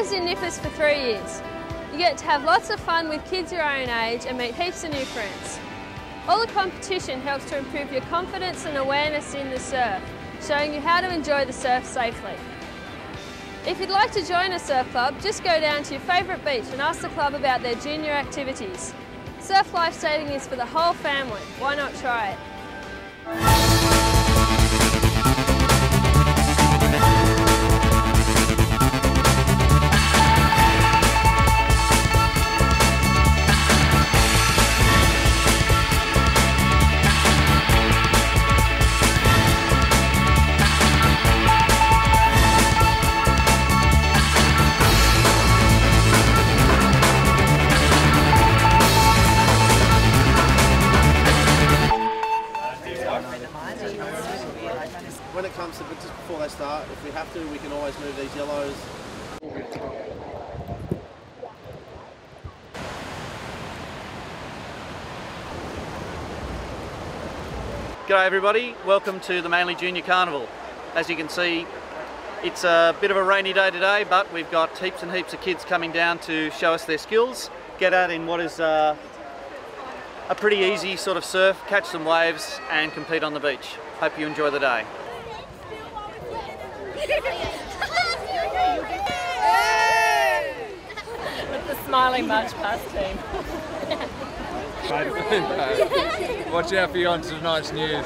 was in Nippers for 3 years. You get to have lots of fun with kids your own age and meet heaps of new friends. All the competition helps to improve your confidence and awareness in the surf, showing you how to enjoy the surf safely. If you'd like to join a surf club, just go down to your favourite beach and ask the club about their junior activities. Surf lifesaving is for the whole family. Why not try it? When it comes to just before they start, if we have to, we can always move these yellows. G'day everybody, welcome to the Manly Junior Carnival. As you can see, it's a bit of a rainy day today, but we've got heaps and heaps of kids coming down to show us their skills, get out in what is a pretty easy sort of surf, catch some waves and compete on the beach. Hope you enjoy the day. With the smiling march past team. Watch out for you on tonight's news.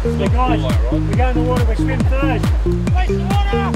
So guys, we go in the water, we swim first. Face the water.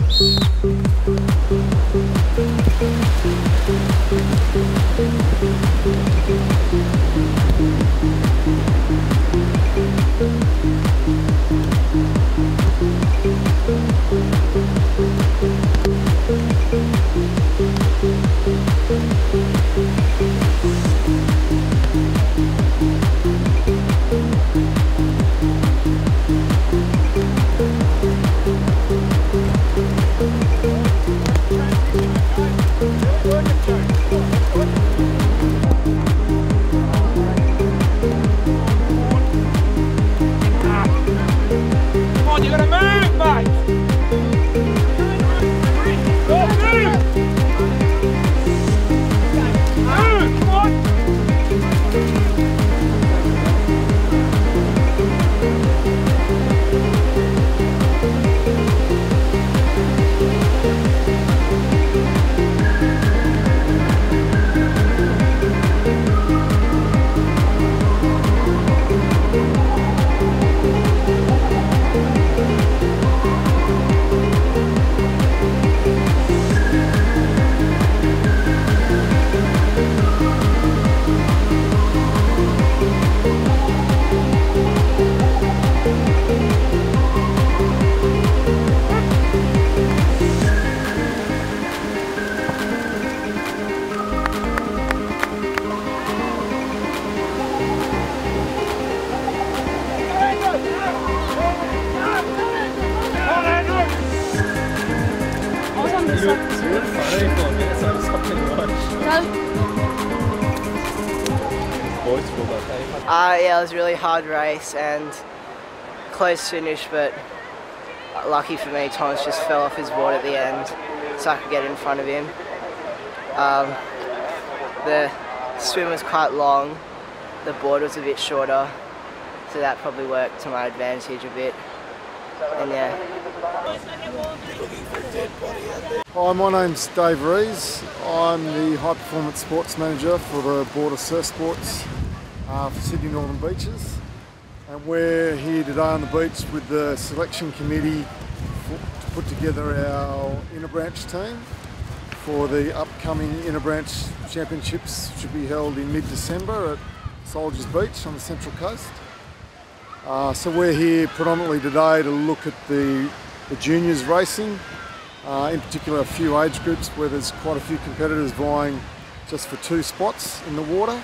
Yeah, it was a really hard race and close finish, but lucky for me, Thomas just fell off his board at the end, so I could get in front of him. The swim was quite long, the board was a bit shorter, so that probably worked to my advantage a bit. And yeah. Hi, my name's Dave Rees. I'm the High Performance Sports Manager for the Border Surf Sports for Sydney Northern Beaches. And we're here today on the beach with the selection committee to put together our inner branch team for the upcoming inner branch championships, which will be held in mid-December at Soldiers Beach on the Central Coast. So we're here predominantly today to look at the juniors racing, in particular a few age groups where there's quite a few competitors vying just for 2 spots in the water.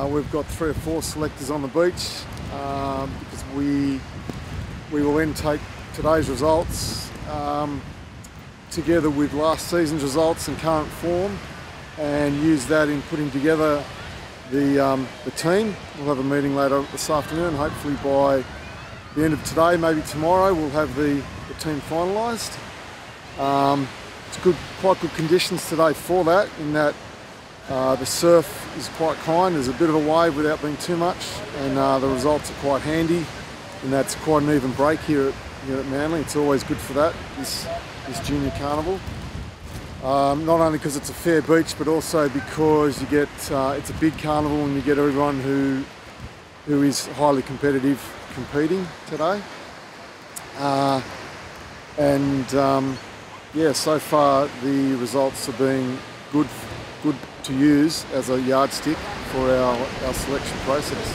We've got 3 or 4 selectors on the beach because we will then take today's results together with last season's results and current form and use that in putting together the team. We'll have a meeting later this afternoon. Hopefully by the end of today, maybe tomorrow, we'll have the team finalised. It's quite good conditions today for that, in that the surf is quite kind. There's a bit of a wave without being too much, and the results are quite handy, and that's quite an even break here at Manly. It's always good for that, this Junior Carnival. Not only because it's a fair beach, but also because you get it's a big carnival and you get everyone who is highly competing today. Yeah, so far the results are being good to use as a yardstick for our selection process.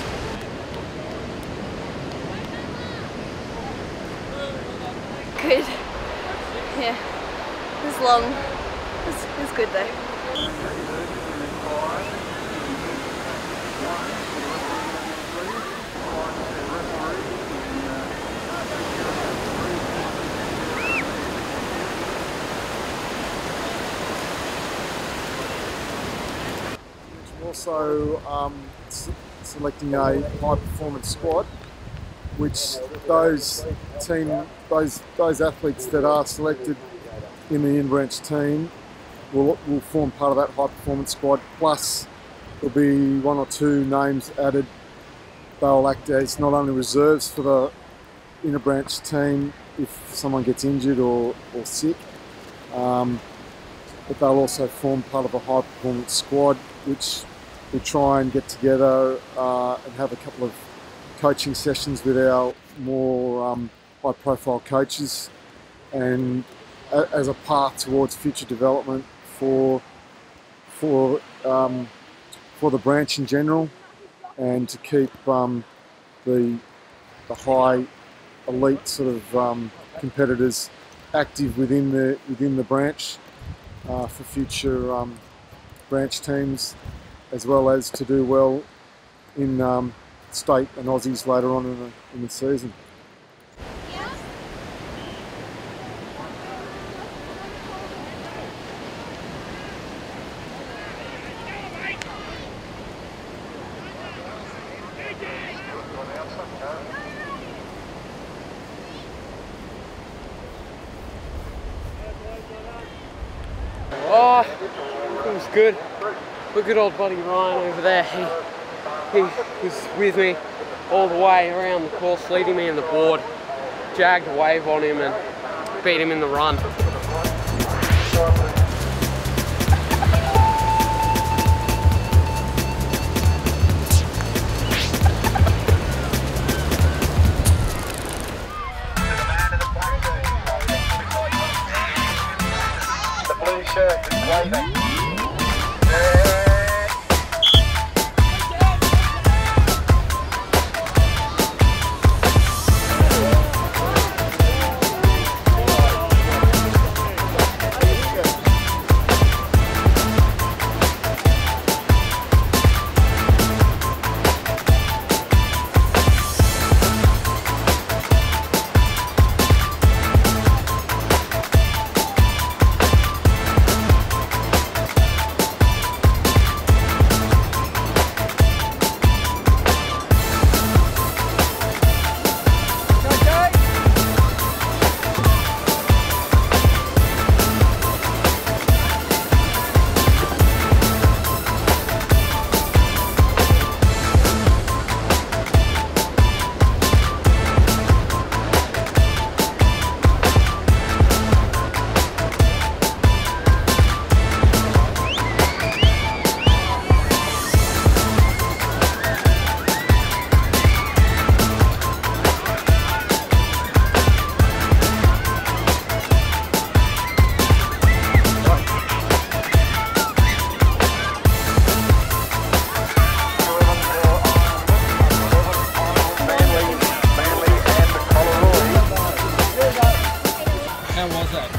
Good. Yeah, it was long. It was good though. Also selecting a high performance squad, which those athletes that are selected in the in-branch team will form part of that high performance squad, plus there'll be 1 or 2 names added. They'll act as not only reserves for the inner branch team if someone gets injured or sick, but they'll also form part of a high performance squad, which we'll try and get together and have a couple of coaching sessions with our more high profile coaches, and as a path towards future development for the branch in general, and to keep the high elite sort of competitors active within the branch for future branch teams, as well as to do well in state and Aussies later on in the season. Oh, it was good. Look at old buddy Ryan over there. He was with me all the way around the course, leading me in the board. Jagged a wave on him and beat him in the run. The blue shirt is waving.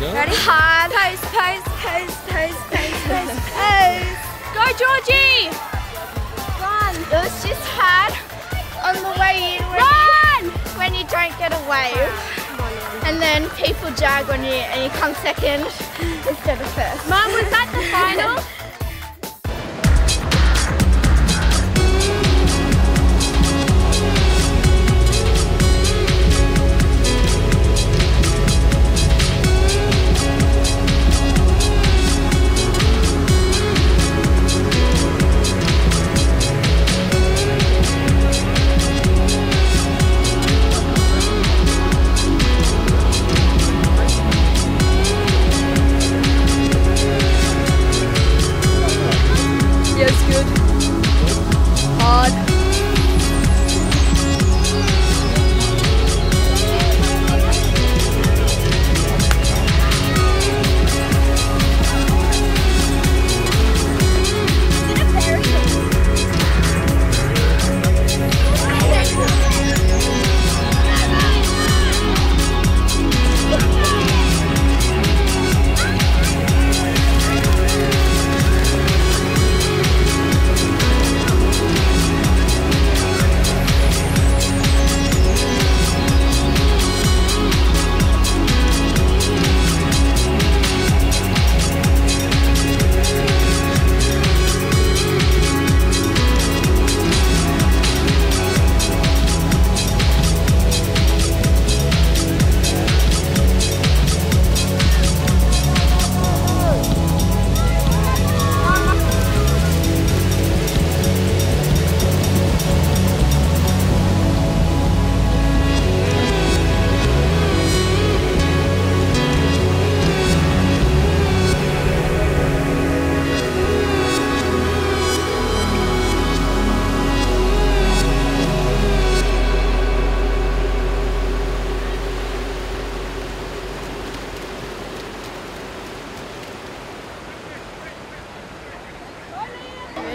do it. Ready? Hard. Pose, pose, pose, pose, pose, pose, pose. Go, Georgie! Run. It was just hard on the way in when you don't get a wave. And then people jag on you and you come second instead of first. Mum, was that the final?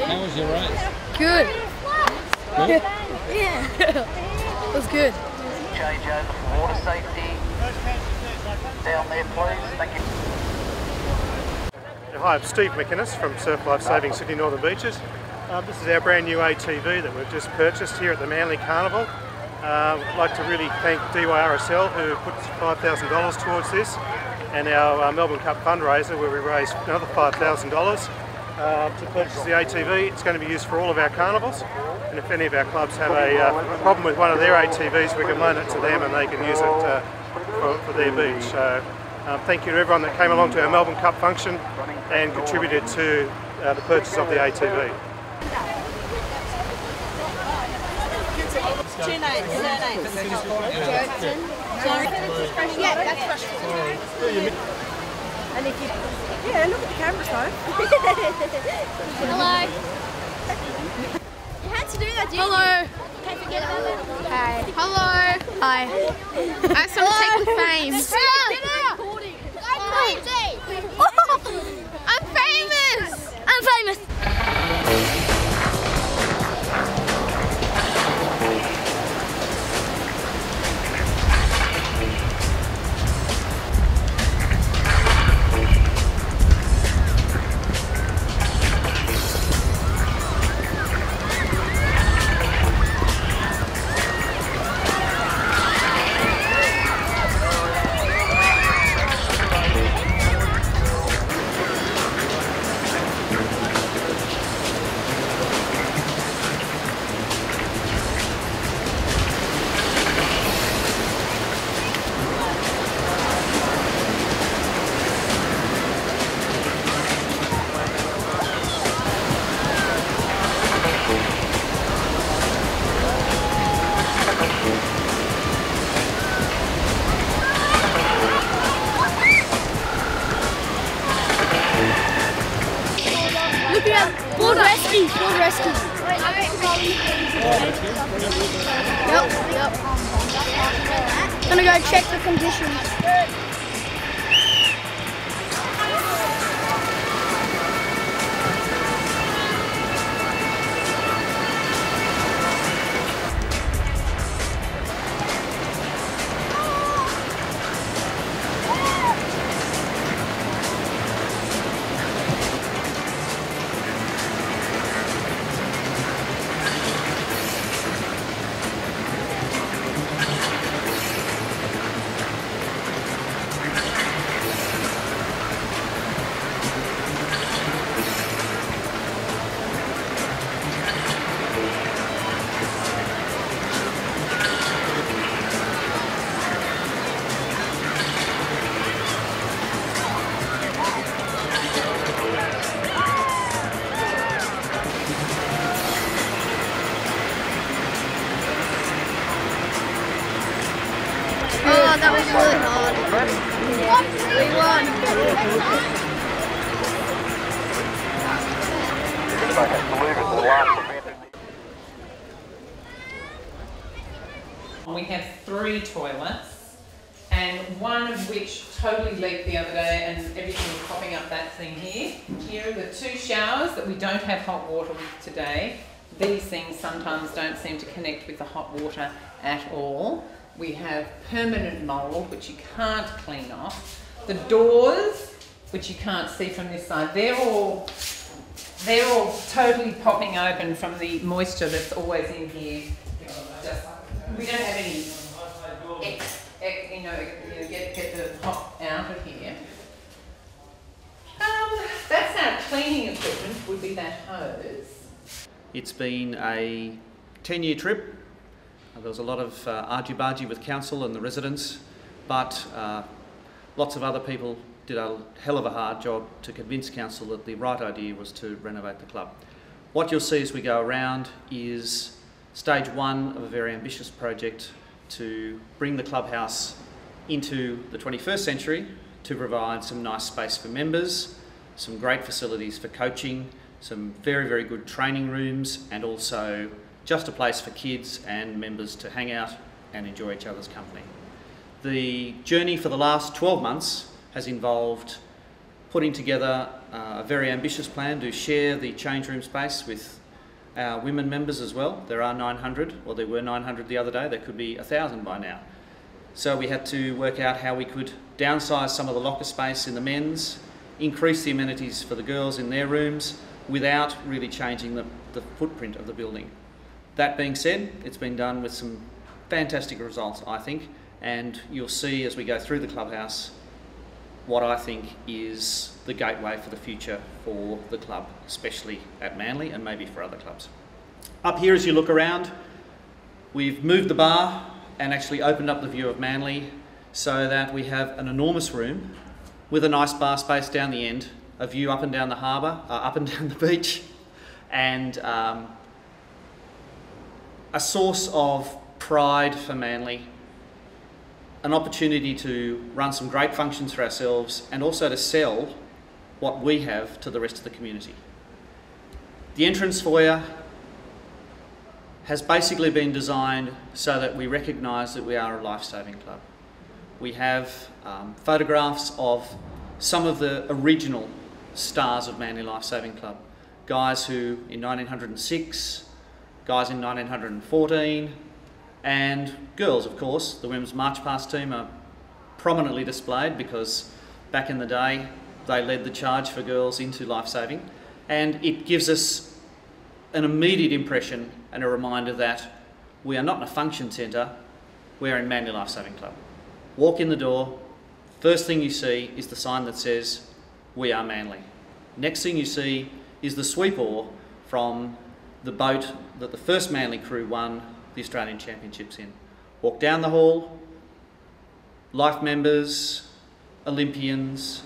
How was your race? Good. Good? Yeah. It was good. Change over for water safety. Down there, please. Thank you. Hi, I'm Steve McInnes from Surf Life Saving Sydney Northern Beaches. This is our brand new ATV that we've just purchased here at the Manly Carnival. I'd like to really thank DYRSL who put $5,000 towards this, and our Melbourne Cup fundraiser where we raised another $5,000 to purchase the ATV. It's going to be used for all of our carnivals, and if any of our clubs have a problem with one of their ATVs, we can loan it to them and they can use it for their beach. So thank you to everyone that came along to our Melbourne Cup function and contributed to the purchase of the ATV. Two names, surnames. Yeah, that's fresh. And if you, yeah, look at the camera phone. Hello. You had to do that, didn't you? Hello. Can't forget about it. Hi. Hello. Hi. I have some technical fame. I'm famous. I'm famous. Board rescue. Board rescue. Yep. Gonna go check the conditions. We have 3 toilets, and one of which totally leaked the other day, and everything was popping up that thing here. Here are the 2 showers that we don't have hot water with today. These things sometimes don't seem to connect with the hot water at all. We have permanent mould, which you can't clean off. The doors, which you can't see from this side, they're all totally popping open from the moisture that's always in here. We don't have any, get the hot out of here. That's our cleaning equipment, would be that hose. It's been a 10-year trip. There was a lot of argy-bargy with council and the residents, but lots of other people did a hell of a hard job to convince council that the right idea was to renovate the club. What you'll see as we go around is stage 1 of a very ambitious project to bring the clubhouse into the 21st century, to provide some nice space for members, some great facilities for coaching, some very, very good training rooms, and also just a place for kids and members to hang out and enjoy each other's company. The journey for the last 12 months has involved putting together a very ambitious plan to share the change room space with our women members as well. There are 900, or there were 900 the other day, there could be 1,000 by now. So we had to work out how we could downsize some of the locker space in the men's, increase the amenities for the girls in their rooms, without really changing the footprint of the building. That being said, it's been done with some fantastic results, I think, and you'll see as we go through the clubhouse what I think is the gateway for the future for the club, especially at Manly and maybe for other clubs. Up here, as you look around, we've moved the bar and actually opened up the view of Manly so that we have an enormous room with a nice bar space down the end, a view up and down the harbour, up and down the beach, and a source of pride for Manly, an opportunity to run some great functions for ourselves and also to sell what we have to the rest of the community. The entrance foyer has basically been designed so that we recognise that we are a life-saving club. We have photographs of some of the original stars of Manly Life Saving Club. Guys who in 1906, guys in 1914, and girls, of course. The women's march past team are prominently displayed because back in the day they led the charge for girls into life saving, and it gives us an immediate impression and a reminder that we are not in a function centre, we're in Manly Life Saving Club. Walk in the door, first thing you see is the sign that says we are Manly. Next thing you see is the sweep oar from the boat that the first Manly crew won the Australian Championships in. Walk down the hall, life members, Olympians,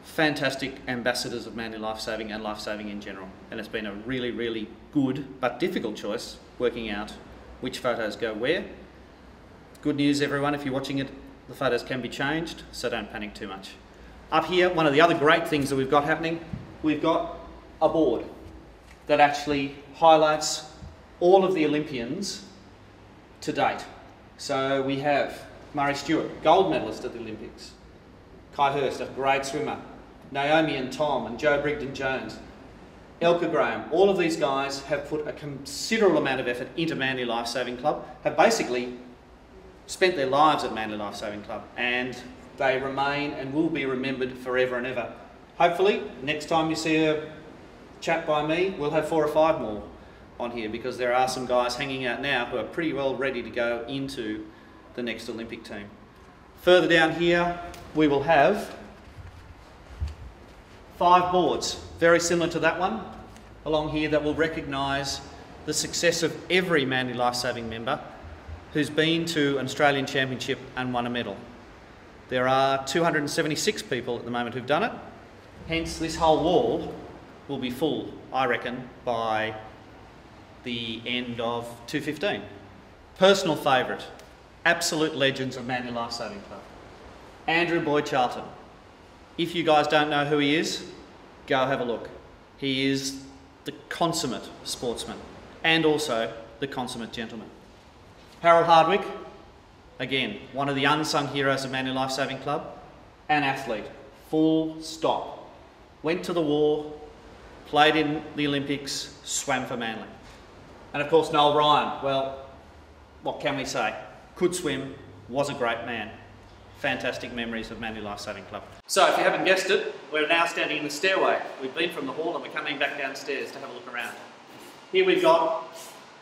fantastic ambassadors of Manly Life Saving and life saving in general. And it's been a really, really good but difficult choice working out which photos go where. Good news everyone, if you're watching it, the photos can be changed, so don't panic too much. Up here, one of the other great things that we've got happening, we've got a board that actually highlights all of the Olympians to date. So we have Murray Stewart, gold medalist at the Olympics. Kai Hurst, a great swimmer. Naomi and Tom and Joe Brigden-Jones. Elka Graham, all of these guys have put a considerable amount of effort into Manly Life Saving Club, have basically spent their lives at Manly Life Saving Club, and they remain and will be remembered forever and ever. Hopefully, next time you see a chat by me, we'll have 4 or 5 more on here, because there are some guys hanging out now who are pretty well ready to go into the next Olympic team. Further down here, we will have 5 boards, very similar to that one, along here, that will recognise the success of every Manly Life Saving member who's been to an Australian Championship and won a medal. There are 276 people at the moment who've done it, hence this whole wall will be full, I reckon, by the end of 2015. Personal favourite, absolute legends of Manly Life Saving Club. Andrew Boyd Charlton, If you guys don't know who he is, go have a look. He is the consummate sportsman and also the consummate gentleman. Harold Hardwick, again, one of the unsung heroes of Manly Lifesaving Club, an athlete, full stop. Went to the war, played in the Olympics, swam for Manly. And of course Noel Ryan, well, what can we say? Could swim, was a great man. Fantastic memories of Manly Lifesaving Club. So if you haven't guessed it, we're now standing in the stairway. We've been from the hall and we're coming back downstairs to have a look around. Here we've got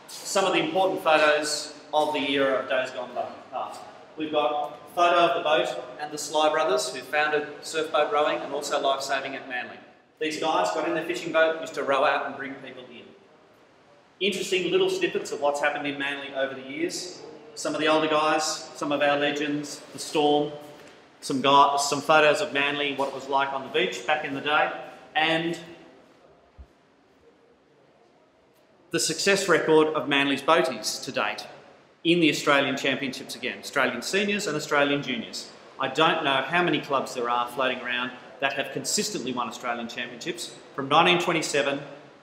some of the important photos of the era of days gone past. We've got a photo of the boat and the Sly brothers who founded surfboat rowing and also lifesaving at Manly. These guys got in their fishing boat, used to row out and bring people in. Interesting little snippets of what's happened in Manly over the years. Some of the older guys, some of our legends, the Storm, some photos of Manly, what it was like on the beach back in the day, and the success record of Manly's boaties to date in the Australian Championships again, Australian Seniors and Australian Juniors. I don't know how many clubs there are floating around that have consistently won Australian Championships from 1927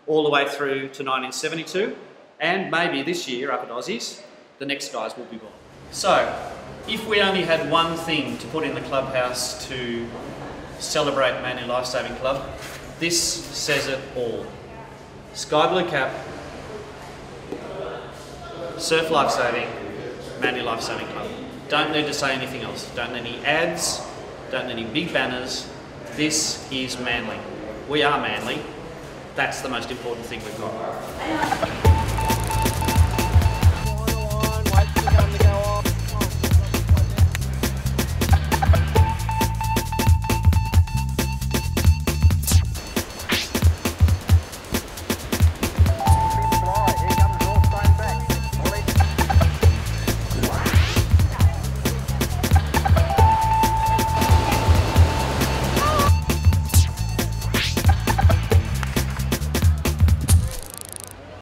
all the way through to 1972, and maybe this year up at Aussies, the next guys will be born. So, if we only had one thing to put in the clubhouse to celebrate Manly Lifesaving Club, this says it all. Sky blue cap, surf lifesaving, Manly Lifesaving Club. Don't need to say anything else. Don't need any ads, don't need any big banners. This is Manly. We are Manly. That's the most important thing we've got.